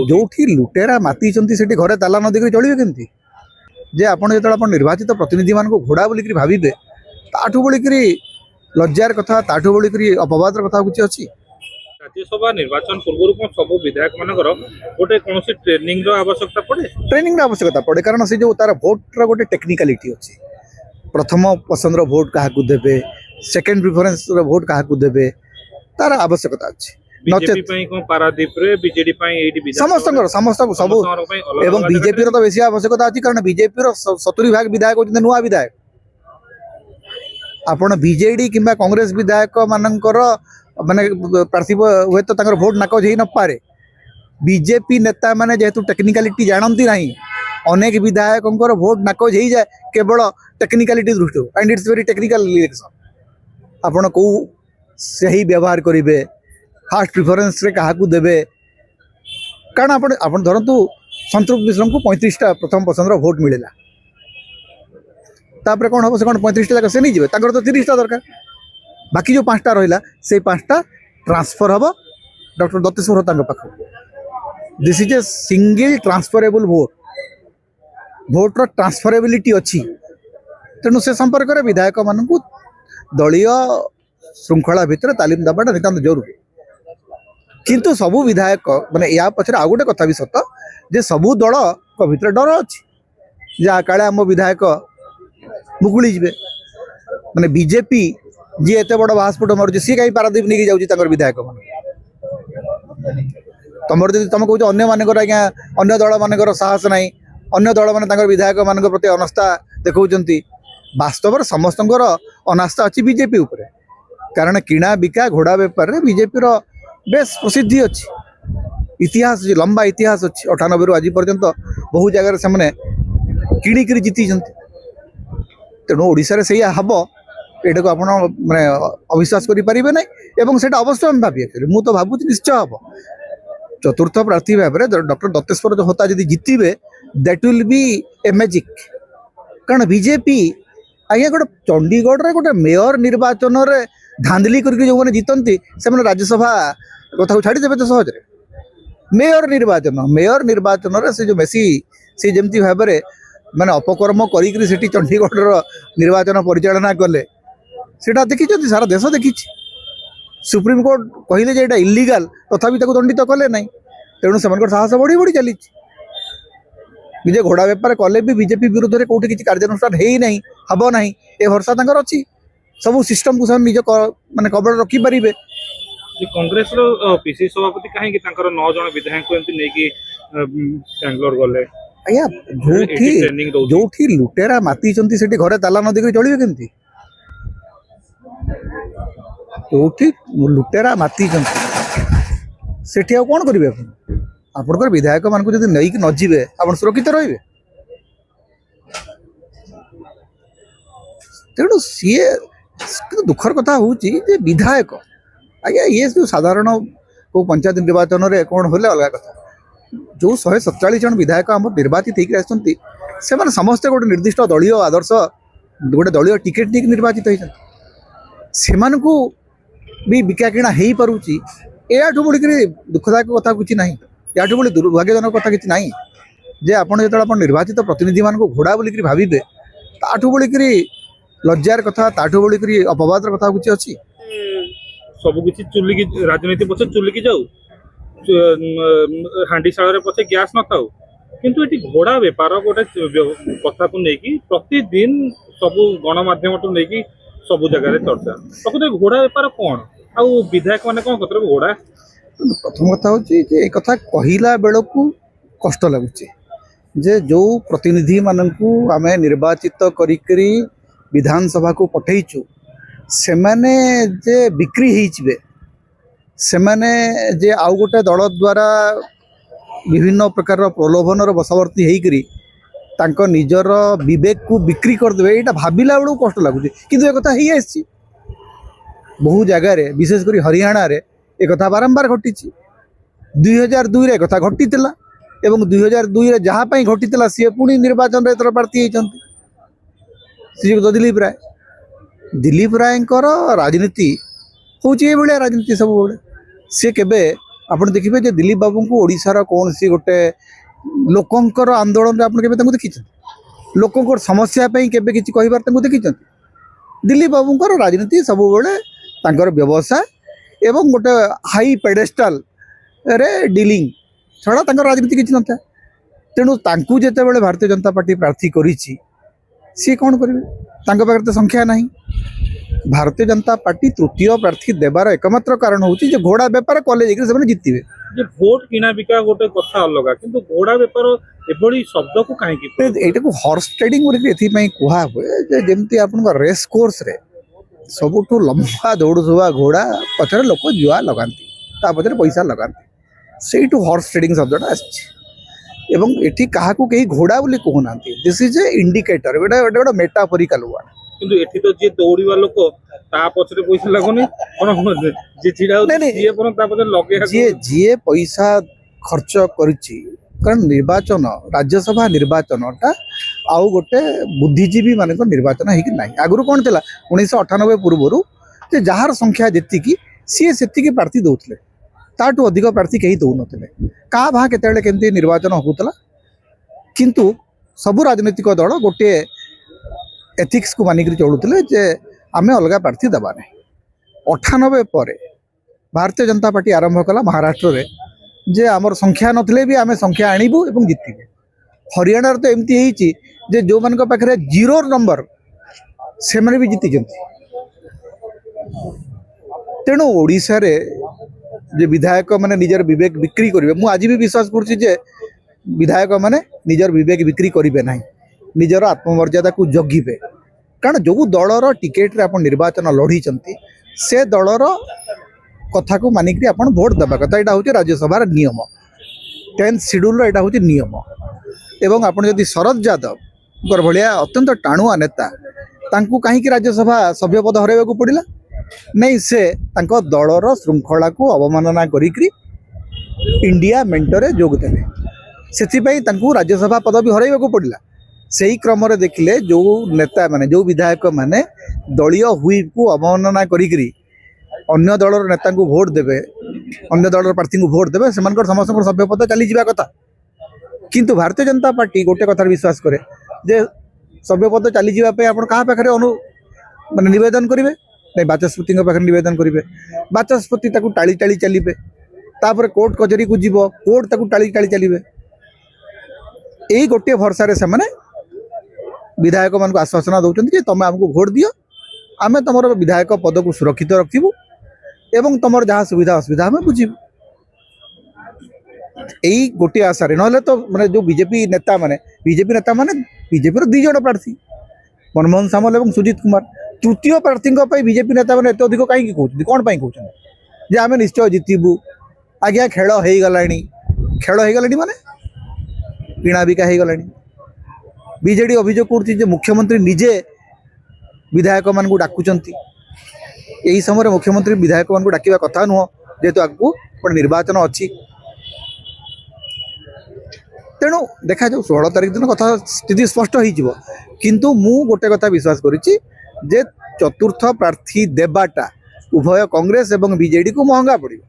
जो लुटेरा माती से घरे ताला न देकर चलिए केमती जे आपड़ जो निर्वाचित प्रतिनिधि मान घोड़ा बोलिक भावे ताठू बोलिक लज्जार कथा ताठू बोलिक अपवादर कथा कुछ अच्छी। राज्यसभा निर्वाचन पूर्व कौन सब विधायक मानकर गोटे कौन ट्रेनिंग आवश्यकता पड़े ट्रेनिंग आवश्यकता पड़े कारण से जो तार भोटर गोटे टेक्निकालिटी अच्छी प्रथम पसंद भोट क्या देवे सेकेंड प्रिफरेन्स भोट क्या देवे तार आवश्यकता अच्छी समस्त सब एवं बीजेपी तो बेसी आवश्यकता अच्छी कारण बीजेपी 70% विधायक होते नुआ विधायक आपण बीजेडी किंबा कांग्रेस विधायक मानकर माने प्रार्थी हुए तो भोट नाकच हो न पारे बीजेपी नेता माने जेहेतु टेक्निकालिटी जानती ना अनेक विधायक भोट नाकच हो जाए केवल टेक्निकालिटी दृष्टि and it's very technical election आपण को सही व्यवहार करेंगे फास्ट प्रिफरेन्स रे क्या देवे कारण आपण धरतु संतृप्त मिश्र को 35टा प्रथम पसंद भोट मिलला तापर कौन हम से 35टा जाक से नहीं जीवे तो 30टा दरकार बाकी जो 5टा रहा से 5टा ट्रांसफर हम डॉक्टर दत्तेश्वर पाख this is a single transferable voter transferability अच्छी तेणु से संपर्क में विधायक मान दलीय श्रृंखला भितर तालीम देवाटा नितांत जरूरी किंतु सबू विधायक माने या पछरे आ गोटे कथा भी सत जे सबू दल भीतर डर अच्छी जे काले आम विधायक मुकुली जीवे माने बीजेपी जी एत बड़ बासपुट मारुचे सी कहीं पारादीप नहीं जाऊँगी विधायक मान तुम तुम कौच अन्य मानकर आज्ञा अन्य दल मानकर साहस ना अन्य दल मान विधायक मान प्रति अनास्था देखा वास्तव समस्त अनास्था अच्छी बीजेपी उपरे कारण किणा बिका घोड़ा बेपार में बीजेपी बेस प्रसिद्धि अच्छी इतिहास लंबा इतिहास अच्छी 98 रु आज पर्यंत बहु जगार से किणिक जीति तेणु ओडिशा से हम यहाँ को आप माने अविश्वास करें ना एवं से अवश्य हम भावी मुझे तो भावुँ निश्चय हम चतुर्थ प्रार्थी भाव में डॉक्टर दत्तेश्वर जो होता जी जितबे that will be a magic कारण बीजेपी आज्ञा गोटे चंडीगढ़ रे गोटे मेयर निर्वाचन रे धांधली करके जो मैंने जीतती से राज्यसभा कथा छाड़देवे तो सहज मेयर निर्वाचन रे से जो मेसी से जमती भाव में माने अपकर्म करी चंडीगढ़ निर्वाचन परिचालना कले सेटा देखी सारा देश देखी सुप्रीम कोर्ट कहले जे इलीगल तथापि दंडित कले ना तेणु से साहस बढ़ी बढ़ी चली निजे घोड़ा बेपार कले भी बीजेपी विरुद्ध में कौटी किसी कार्यानुष्ठान है ना हम ना ये भरसा अच्छी सब सिस्टम को निज माने कबल रखिपारे कांग्रेस पीसी सभापति कहीं 9 जन विधायक बेंगलोर गले जो लुटेरा माती घरे ताला न देकर चलिए केमती जो लुटेरा माती से कौन करेंगे आपंकर विधायक मान को नहीं न जीवे आप सुरक्षित रही तेणु सी दुखर कथा हूँ विधायक आज्ञा ये जो साधारण को पंचायत निर्वाचन में कौन होले अलग कथा जो 147 जन विधायक आम निर्वाचित होकर समस्ते गोटे निर्दिष्ट दलीय आदर्श गोटे दलीय टिकेट नहीं निर्वाचित होती भी बिका किणा हो पारुची याठू बोलिक दुखदायक कथा कुछ ना याठू बोली दुर्भाग्यजनक कथा किसी ना जे आपड़ जो निर्वाचित प्रतिनिधि मान घोड़ा बोलिक भावे ताठू बोलिक लज्जार कथा ताठू बोलिक अपवादर कथा कुछ अच्छी सब किसी चुलिकी राजनीति पछे चुलिकी जाऊ हांडीशाल पछे गैस न था किंतु ये घोड़ा बेपार गोटे कथा को लेकिन प्रतिदिन सब गणमाध्यम टू लेकिन सब जगह चर्चा प्रकृत घोड़ा बेपार कौन आ विधायक मैंने कौन करते घोड़ा प्रथम कथा हूँ कथा कहला बेलू कष्ट लगुच जे जो प्रतिनिधि मानू आम निर्वाचित करी विधानसभा को पठेचु से माने जे बिक्री होइछबे से माने जे आउ गोटे दल द्वारा विभिन्न प्रकार प्रलोभन बशवर्ती होकरी तांको निजर विवेक को बिक्री करदे यहाँ भाविला बेलू कष्ट लगुच किंतु एक कथा ही आसी बहु जगार विशेषकर हरियाणा रे एक कथा बारंबार घटी 2002 रे कथा घटी एवं 2002 रे जहाँ घटी सी पुणी निर्वाचन एथर प्रार्थी होती श्रीयुक्त दिलीप राय राजनीति हूँ ये राजनीति सब सी केबे ଆପଣ ଦେଖିବେ ଯେ ଦିଲ୍ଲୀପ ବାବୁଙ୍କୁ ଓଡ଼ିଶାର କୌଣସି ଗୋଟେ ଲୋକଙ୍କର ଆନ୍ଦୋଳନରେ ଆପଣ କେବେ ତାଙ୍କୁ ଦେଖିଛନ୍ତି? ଲୋକଙ୍କର ସମସ୍ୟା ପାଇଁ କେବେ କିଛି କହିବାର ତାଙ୍କୁ ଦେଖିଛନ୍ତି? ଦିଲ୍ଲୀପ ବାବୁଙ୍କର ରାଜନୀତି ସବୁବେଳେ ତାଙ୍କର ବ୍ୟବସାୟ ଏବଂ ଗୋଟେ ହାଇ ପେଡେଷ୍ଟାଲରେ ଡିଲିଂ ଛଡ଼ା ତାଙ୍କର ରାଜନୀତି କିଛି ନଥାଏ। ତେଣୁ ତାଙ୍କୁ ଯେତେବେଳେ ଭାରତୀୟ ଜନତା ପାର୍ଟି ପ୍ରାର୍ଥୀ କରିଛି ସିଏ କ'ଣ କରିବେ? ତାଙ୍କ ପାଖରେ ତ ସଂଖ୍ୟା ନାହିଁ। ଭାରତୀୟ ଜନତା ପାର୍ଟି ତୃତୀୟ ପ୍ରାର୍ଥୀ ଦେବାର ଏକମାତ୍ର କାରଣ ହେଉଛି ଯେ ଘୋଡ଼ା ବେପାର କଲେ ଯାଇକି ସେମାନେ ଜିତିବେ। ଯେ ଭୋଟ କିଣା ବିକା ଗୋଟେ କଥା ଅଲଗା, କିନ୍ତୁ ଘୋଡ଼ା ବେପାର ଏଭଳି ଶବ୍ଦକୁ କାହିଁକି ଏଇଟାକୁ ହର୍ସ ଟ୍ରେଡିଂ ବୋଲି ଏଥିପାଇଁ କୁହାହୁଏ ଯେ ଯେମିତି ଆପଣଙ୍କ ରେସ୍ କୋର୍ସରେ ସବୁଠୁ ଲମ୍ବା ଦୌଡ଼ୁଥିବା ଘୋଡ଼ା ପଛରେ ଲୋକ ଜୁଆ ଲଗାନ୍ତି, ତା ପଛରେ ପଇସା ଲଗାନ୍ତି, ସେଇଠୁ ହର୍ସ ଟ୍ରେଡିଂ ଶବ୍ଦଟା ଆସିଛି। ଏବଂ ଏଠି କାହାକୁ କେହି ଘୋଡ଼ା ବୋଲି କହୁନାହାନ୍ତି। ଦିସ୍ ଇଜ୍ ଏ ଇଣ୍ଡିକେଟର, ଏଇଟା ଗୋଟେ ମେଟାଫୋରିକାଲ ୱାର୍ଡ। କିନ୍ତୁ ଏଠି ତ ଯିଏ ଦୌଡ଼ିବା ଲୋକ ତା ପଛରେ ପଇସା ଲାଗୁନି, କଣ ଯିଏ ଛିଡ଼ା ହଉଛି ସିଏ ପୁଣି ତା ପଛରେ ଲଗେଇବାକୁ ଯିଏ ପଇସା ଖର୍ଚ୍ଚ କରିଛି। କାରଣ ନିର୍ବାଚନ, ରାଜ୍ୟସଭା ନିର୍ବାଚନଟା ଆଉ ଗୋଟେ ବୁଦ୍ଧିଜୀବୀ ମାନଙ୍କ ନିର୍ବାଚନ ହେଇକି ନାହିଁ। ଆଗରୁ କ'ଣ ଥିଲା 1998 ପୂର୍ବରୁ ଯେ ଯାହାର ସଂଖ୍ୟା ଯେତିକି ସିଏ ସେତିକି ପ୍ରାର୍ଥୀ ଦେଉଥିଲେ, ତାଠୁ ଅଧିକ ପ୍ରାର୍ଥୀ କେହି ଦେଉନଥିଲେ। କାଁ ଭାଁ କେତେବେଳେ କେମିତି ନିର୍ବାଚନ ହେଉଥିଲା, କିନ୍ତୁ ସବୁ ରାଜନୈତିକ ଦଳ ଗୋଟିଏ ଏଥିକ୍ସକୁ ମାନିକରି ଚଳୁଥିଲେ ଯେ ଆମେ ଅଲଗା ପ୍ରାର୍ଥୀ ଦେବା ନାହିଁ। 98 ପରେ ଭାରତୀୟ ଜନତା ପାର୍ଟି ଆରମ୍ଭ କଲା ମହାରାଷ୍ଟ୍ରରେ ଯେ ଆମର ସଂଖ୍ୟା ନଥିଲେ ବି ଆମେ ସଂଖ୍ୟା ଆଣିବୁ ଏବଂ ଜିତିବୁ। ହରିୟାଣାରେ ତ ଏମିତି ହେଇଛି ଯେ ଯେଉଁମାନଙ୍କ ପାଖରେ 0 ନମ୍ବର ସେମାନେ ବି ଜିତିଛନ୍ତି। ତେଣୁ ଓଡ଼ିଶାରେ ଯେ ବିଧାୟକ ମାନେ ନିଜର ବିବେକ ବିକ୍ରି କରିବେ, ମୁଁ ଆଜି ବି ବିଶ୍ୱାସ କରୁଛି ଯେ ବିଧାୟକ ମାନେ ନିଜର ବିବେକ ବିକ୍ରି କରିବେ ନାହିଁ, ନିଜର ଆତ୍ମମର୍ଯ୍ୟାଦାକୁ ଜଗିବେ। କାରଣ ଯେଉଁ ଦଳର ଟିକେଟରେ ଆପଣ ନିର୍ବାଚନ ଲଢ଼ିଛନ୍ତି ସେ ଦଳର କଥାକୁ ମାନିକରି ଆପଣ ଭୋଟ ଦେବା କଥା। ଏଇଟା ହେଉଛି ରାଜ୍ୟସଭାର ନିୟମ, 10th ସିଡ୍ୟୁଲର ଏଇଟା ହେଉଛି ନିୟମ। ଏବଂ ଆପଣ ଯଦି ଶରଦ ଯାଦବଙ୍କର ଭଳିଆ ଅତ୍ୟନ୍ତ ଟାଣୁଆ ନେତା, ତାଙ୍କୁ କାହିଁକି ରାଜ୍ୟସଭା ସଭ୍ୟପଦ ହରାଇବାକୁ ପଡ଼ିଲା? ନାଇଁ, ସେ ତାଙ୍କ ଦଳର ଶୃଙ୍ଖଳାକୁ ଅବମାନନା କରିକି ଇଣ୍ଡିଆ ମେଣ୍ଟରେ ଯୋଗ ଦେଲେ, ସେଥିପାଇଁ ତାଙ୍କୁ ରାଜ୍ୟସଭା ପଦବୀ ହରାଇବାକୁ ପଡ଼ିଲା। ସେହି କ୍ରମରେ ଦେଖିଲେ ଯେଉଁ ନେତାମାନେ, ଯେଉଁ ବିଧାୟକ ମାନେ ଦଳୀୟ ହୁଇପ୍କୁ ଅବମାନନା କରିକିରି ଅନ୍ୟ ଦଳର ନେତାଙ୍କୁ ଭୋଟ ଦେବେ, ଅନ୍ୟ ଦଳର ପ୍ରାର୍ଥୀଙ୍କୁ ଭୋଟ ଦେବେ, ସେମାନଙ୍କର ସମସ୍ତଙ୍କର ସଭ୍ୟପଦ ଚାଲିଯିବା କଥା। କିନ୍ତୁ ଭାରତୀୟ ଜନତା ପାର୍ଟି ଗୋଟେ କଥାରେ ବିଶ୍ୱାସ କରେ ଯେ ସଭ୍ୟପଦ ଚାଲିଯିବା ପାଇଁ ଆପଣ କାହା ପାଖରେ ନିବେଦନ କରିବେ? ନାଇଁ, ବାଚସ୍ପତିଙ୍କ ପାଖରେ ନିବେଦନ କରିବେ। ବାଚସ୍ପତି ତାକୁ ଟାଳି ଟାଳି ଚାଲିବେ, ତାପରେ କୋର୍ଟ କଚେରୀକୁ ଯିବ, କୋର୍ଟ ତାକୁ ଟାଳି ଟାଳି ଚାଲିବେ। ଏଇ ଗୋଟିଏ ଭରସାରେ ସେମାନେ ବିଧାୟକମାନଙ୍କୁ ଆଶ୍ୱାସନା ଦେଉଛନ୍ତି ଯେ ତମେ ଆମକୁ ଭୋଟ ଦିଅ, ଆମେ ତୁମର ବିଧାୟକ ପଦକୁ ସୁରକ୍ଷିତ ରଖିବୁ ଏବଂ ତୁମର ଯାହା ସୁବିଧା ଅସୁବିଧା ଆମେ ବୁଝିବୁ। ଏଇ ଗୋଟିଏ ଆଶାରେ, ନହେଲେ ତ ଯେଉଁ ବିଜେପି ନେତାମାନେ ବିଜେପିର 2 ଜଣ ପ୍ରାର୍ଥୀ, ମନମୋହନ ସାମଲ ଏବଂ ସୁଜିତ କୁମାର। ତୃତୀୟ ପ୍ରାର୍ଥୀଙ୍କ ପାଇଁ ବିଜେପି ନେତାମାନେ ଏତେ ଅଧିକ କାହିଁକି କହୁଛନ୍ତି? କ'ଣ ପାଇଁ କହୁଛନ୍ତି ଯେ ଆମେ ନିଶ୍ଚୟ ଜିତିବୁ? ଆଜ୍ଞା, ଖେଳ ହେଇଗଲାଣି। ଖେଳ ହେଇଗଲାଣି ମାନେ କିଣାବିକା ହେଇଗଲାଣି। ବିଜେଡି ଅଭିଯୋଗ କରୁଛି ଯେ ମୁଖ୍ୟମନ୍ତ୍ରୀ ନିଜେ ବିଧାୟକମାନଙ୍କୁ ଡାକୁଛନ୍ତି। ଏହି ସମୟରେ ମୁଖ୍ୟମନ୍ତ୍ରୀ ବିଧାୟକମାନଙ୍କୁ ଡାକିବା କଥା ନୁହଁ, ଯେହେତୁ ଆଗକୁ ଗୋଟେ ନିର୍ବାଚନ ଅଛି। ତେଣୁ ଦେଖାଯାଉ 16 ତାରିଖ ଦିନ କଥା ସ୍ଥିତି ସ୍ପଷ୍ଟ ହେଇଯିବ। କିନ୍ତୁ ମୁଁ ଗୋଟେ କଥା ବିଶ୍ୱାସ କରିଛି ଯେ ଚତୁର୍ଥ ପ୍ରାର୍ଥୀ ଦେବାଟା ଉଭୟ କଂଗ୍ରେସ ଏବଂ ବିଜେଡିକୁ ମହଙ୍ଗା ପଡ଼ିବ।